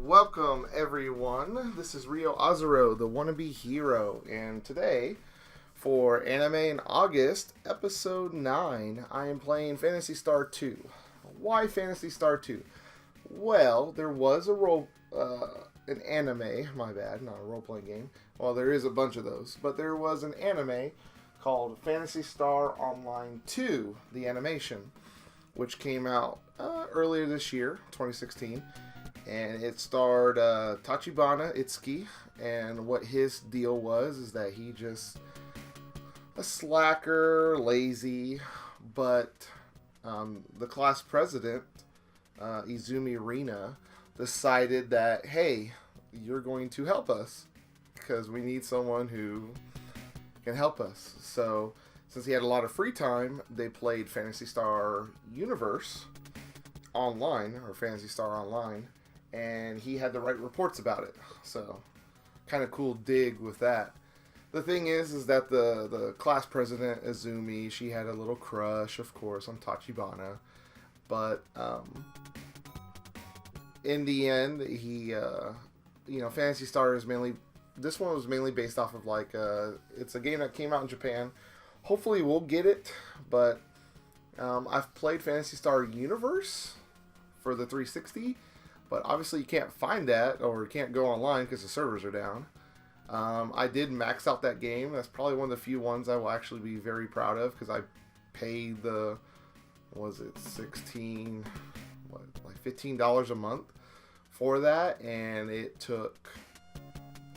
Welcome everyone, this is Rio Azuro, the Wannabe Hero, and today, for Anime in August, episode 9, I am playing Phantasy Star II. Why Phantasy Star II? Well, there was an anime, my bad, not a role-playing game. Well, there is a bunch of those, but there was an anime called Phantasy Star Online 2, the animation, which came out earlier this year, 2016. And it starred Tachibana Itsuki, and what his deal was is that he just a slacker, lazy, but the class president, Izumi Rina, decided that, hey, you're going to help us because we need someone who can help us. So since he had a lot of free time, they played Phantasy Star Universe Online, or Phantasy Star Online, and he had to write reports about it. So, kind of cool dig with that. The thing is that the class president, Izumi, she had a little crush, of course, on Tachibana. But, in the end, he, Phantasy Star is mainly... This one was mainly based off of, it's a game that came out in Japan. Hopefully we'll get it, but I've played Phantasy Star Universe for the 360, but obviously you can't find that, or you can't go online because the servers are down. I did max out that game. That's probably one of the few ones I will actually be very proud of, because I paid the, $15 a month for that, and it took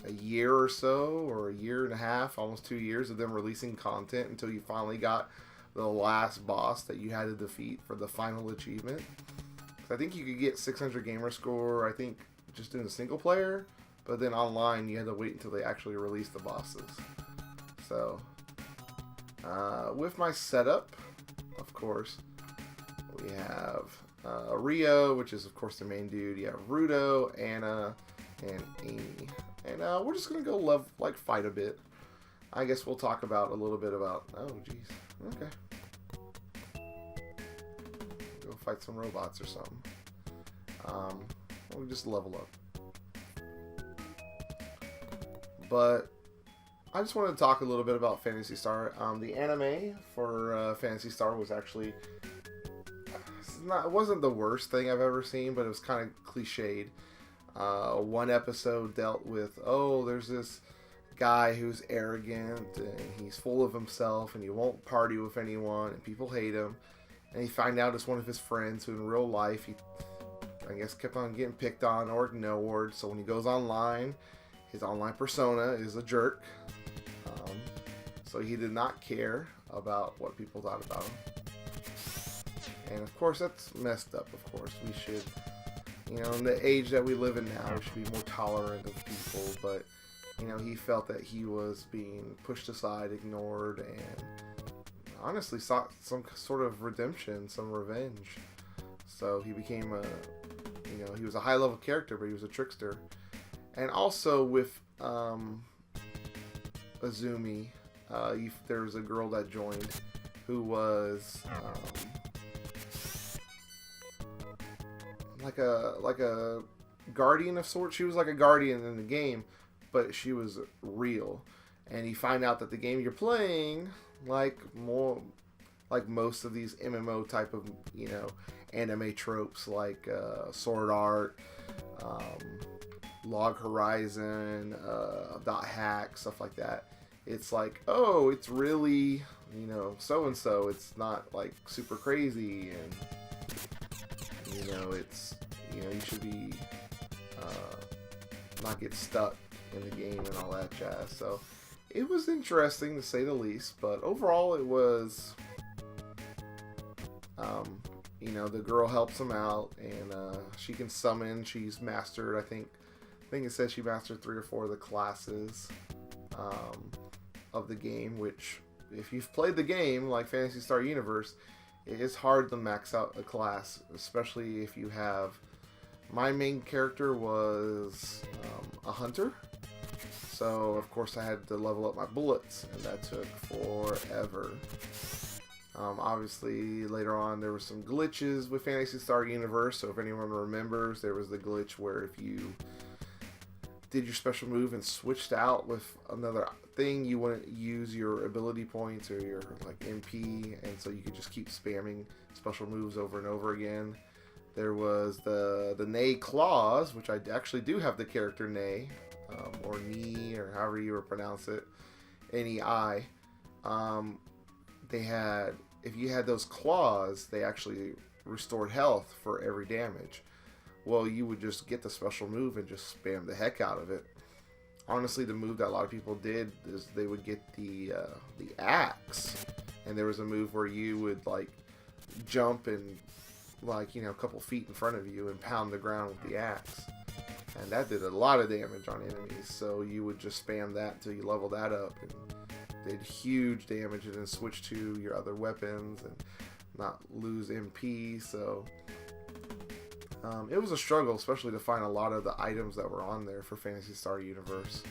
a year or so, or a year and a half, almost 2 years of them releasing content until you finally got the last boss that you had to defeat for the final achievement. I think you could get 600 gamer score, I think, just doing a single player, but then online you had to wait until they actually released the bosses. So, with my setup, of course, we have Rio, which is of course the main dude. You have Rudo, Anna, and Amy. And we're just going to go fight a bit. I guess we'll talk about a little bit about, oh jeez, okay. Fight some robots or something. We'll just level up. But I just wanted to talk a little bit about Phantasy Star. The anime for Phantasy Star was actually it wasn't the worst thing I've ever seen, but it was kind of cliched. One episode dealt with, there's this guy who's arrogant and he's full of himself and he won't party with anyone and people hate him. And he found out it's one of his friends who in real life, he, I guess, kept on getting picked on or ignored. So when he goes online, his online persona is a jerk. So he did not care about what people thought about him. And of course, that's messed up, of course. We should, in the age that we live in now, we should be more tolerant of people. But, he felt that he was being pushed aside, ignored, and honestly sought some sort of redemption, some revenge. So he became he was a high level character, but he was a trickster. And also with Izumi, there was a girl that joined who was like a guardian of sorts. She was like a guardian in the game, but she was real. And you find out that the game you're playing, like most of these MMO type of anime tropes, like Sword Art, Log Horizon, Dot Hack, stuff like that. It's like, it's really so and so. It's not like super crazy, and it's you should be not get stuck in the game and all that jazz. So it was interesting to say the least, but overall it was, the girl helps him out, and she can summon. She's mastered, I think it says she mastered 3 or 4 of the classes of the game, which, if you've played the game, like Phantasy Star Universe, it is hard to max out a class, especially if you have... My main character was a hunter. So, of course, I had to level up my bullets, and that took forever. Obviously, later on, there were some glitches with Phantasy Star Universe. So if anyone remembers, there was the glitch where if you did your special move and switched out with another thing, you wouldn't use your ability points or your like MP, and so you could just keep spamming special moves over and over again. There was the Nei clause, which I actually do have the character Nei, or Ni, or however you would pronounce it, Nei. They had, if you had those claws, they actually restored health for every damage. Well, you would just get the special move and just spam the heck out of it. Honestly, the move that a lot of people did is they would get the axe, and there was a move where you would like jump and like, you know, a couple feet in front of you and pound the ground with the axe, and that did a lot of damage on enemies. So you would just spam that until you level that up and did huge damage, and then switch to your other weapons and not lose MP. So it was a struggle, especially to find a lot of the items that were on there for Phantasy Star Universe.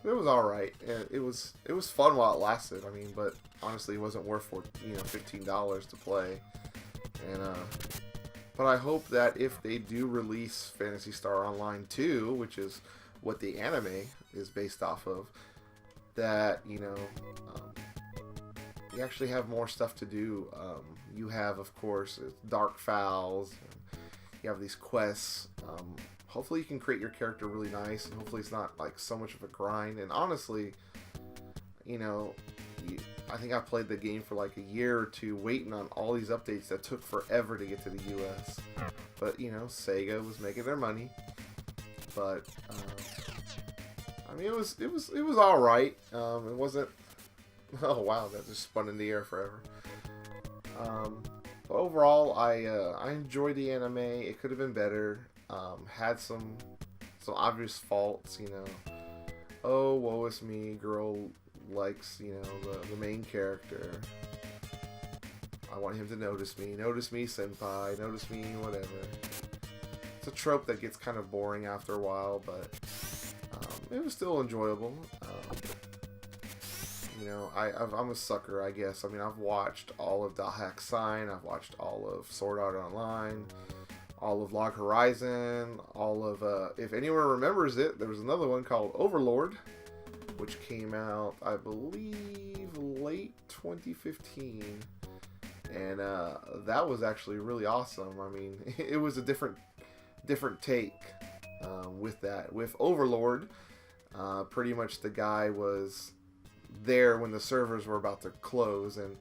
It was all right. It was fun while it lasted. I mean, but honestly, it wasn't worth $15 to play. And but I hope that if they do release Phantasy Star Online 2, which is what the anime is based off of, that you actually have more stuff to do. You have, of course, Dark Fowls. And you have these quests. Hopefully you can create your character really nice, and hopefully it's not like so much of a grind. And honestly, I think I played the game for like a year or two waiting on all these updates that took forever to get to the US. But Sega was making their money. But I mean, it was all right. It wasn't. Oh wow, that just spun in the air forever. But overall, I enjoyed the anime. It could have been better. Had some obvious faults. Oh, woe is me. Girl likes the main character. I want him to notice me. Notice me, senpai. Notice me, whatever. It's a trope that gets kind of boring after a while, but it was still enjoyable. I'm a sucker, I guess. I mean, I've watched all of Dahack Sign, I've watched all of Sword Art Online, all of Log Horizon, all of, if anyone remembers it, there was another one called Overlord, which came out, I believe, late 2015, and that was actually really awesome. I mean, it was a different take with that. With Overlord, pretty much the guy was there when the servers were about to close, and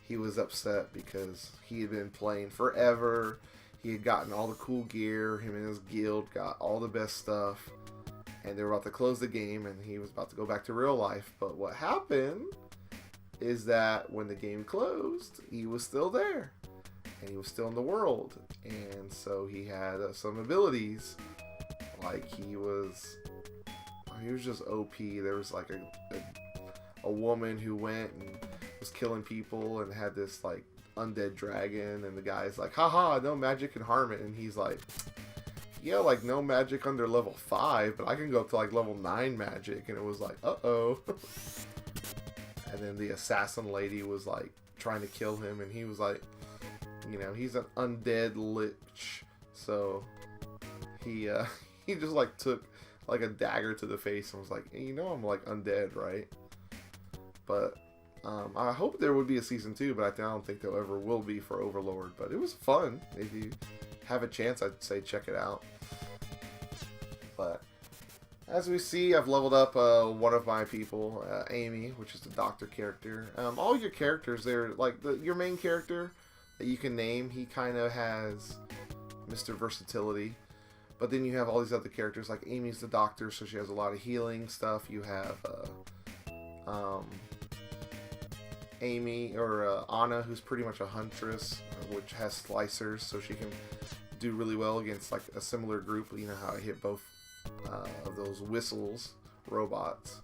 he was upset because he had been playing forever. He had gotten all the cool gear. Him and his guild got all the best stuff, and they were about to close the game, and he was about to go back to real life. But what happened is that when the game closed, he was still there, and he was still in the world, and so he had some abilities. Like he was just OP. There was like a woman who went and was killing people and had this like undead dragon, and the guy's like, haha, no magic can harm it, and he's like, yeah, like no magic under level 5, but I can go up to like level 9 magic. And it was like, uh-oh. And then the assassin lady was like trying to kill him, and he was like, he's an undead lich, so he just like took like a dagger to the face and was like, hey, I'm like undead, right? But I hope there would be a season 2, but I don't think there ever will be for Overlord. But it was fun. If you have a chance, I'd say check it out. But as we see, I've leveled up one of my people, Amy, which is the doctor character. All your characters, they're like your main character that you can name. He kind of has Mr. Versatility. But then you have all these other characters, like Amy's the doctor, so she has a lot of healing stuff. You have Amy, or Anna, who's pretty much a huntress, which has slicers, so she can do really well against like a similar group. You know how I hit both of those whistles robots.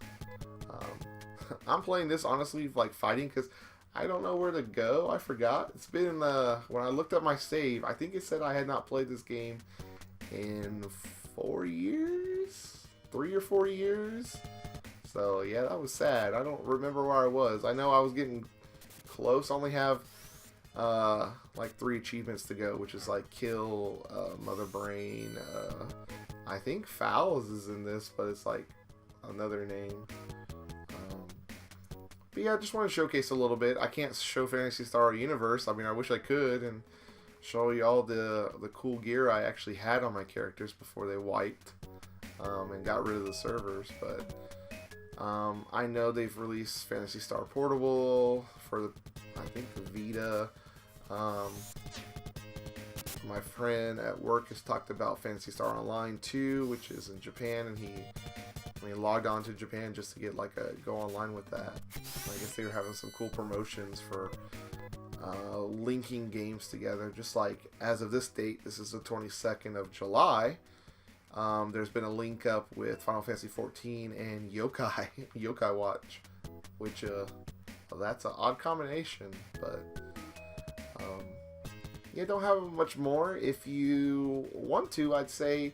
I'm playing this honestly like fighting because I don't know where to go. I forgot. It's been when I looked at my save, I think it said I had not played this game in 4 years, 3 or 4 years. So yeah, that was sad. I don't remember where I was. I know I was getting close. I only have like 3 achievements to go, which is like kill Mother Brain. I think Fowls is in this, but it's like another name. But yeah, I just want to showcase a little bit. I can't show Phantasy Star Universe. I mean, I wish I could and show you all the cool gear I actually had on my characters before they wiped and got rid of the servers. But I know they've released Phantasy Star Portable for the, I think, the Vita. My friend at work has talked about Phantasy Star Online 2, which is in Japan, and he logged on to Japan just to get like a go online with that. I guess they were having some cool promotions for linking games together. Just like as of this date, this is the 22nd of July. There's been a link up with Final Fantasy 14 and Yokai Watch, which well, that's an odd combination, but yeah, don't have much more. If you want to, I'd say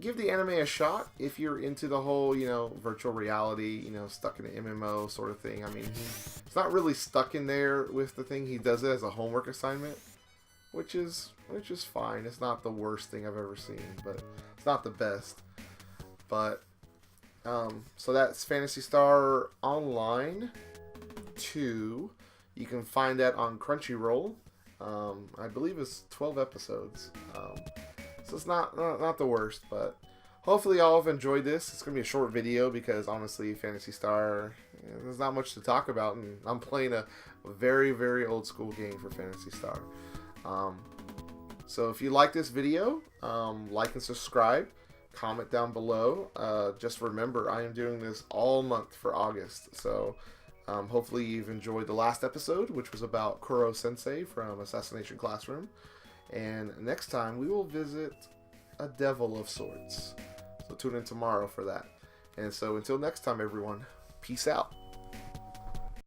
give the anime a shot if you're into the whole, you know, virtual reality, you know, stuck in an MMO sort of thing. I mean, he's not really stuck in there with the thing. He does it as a homework assignment, which is fine. It's not the worst thing I've ever seen, but it's not the best. But so that's Phantasy Star Online 2. You can find that on Crunchyroll. I believe it's 12 episodes. So it's not the worst, but hopefully y'all have enjoyed this. It's going to be a short video because honestly, Phantasy Star, there's not much to talk about, and I'm playing a very, very old school game for Phantasy Star. So if you like this video, like and subscribe, comment down below. Just remember, I am doing this all month for August, so hopefully you've enjoyed the last episode, which was about Kuro Sensei from Assassination Classroom. And next time we will visit a devil of sorts. So tune in tomorrow for that. And so until next time, everyone, peace out.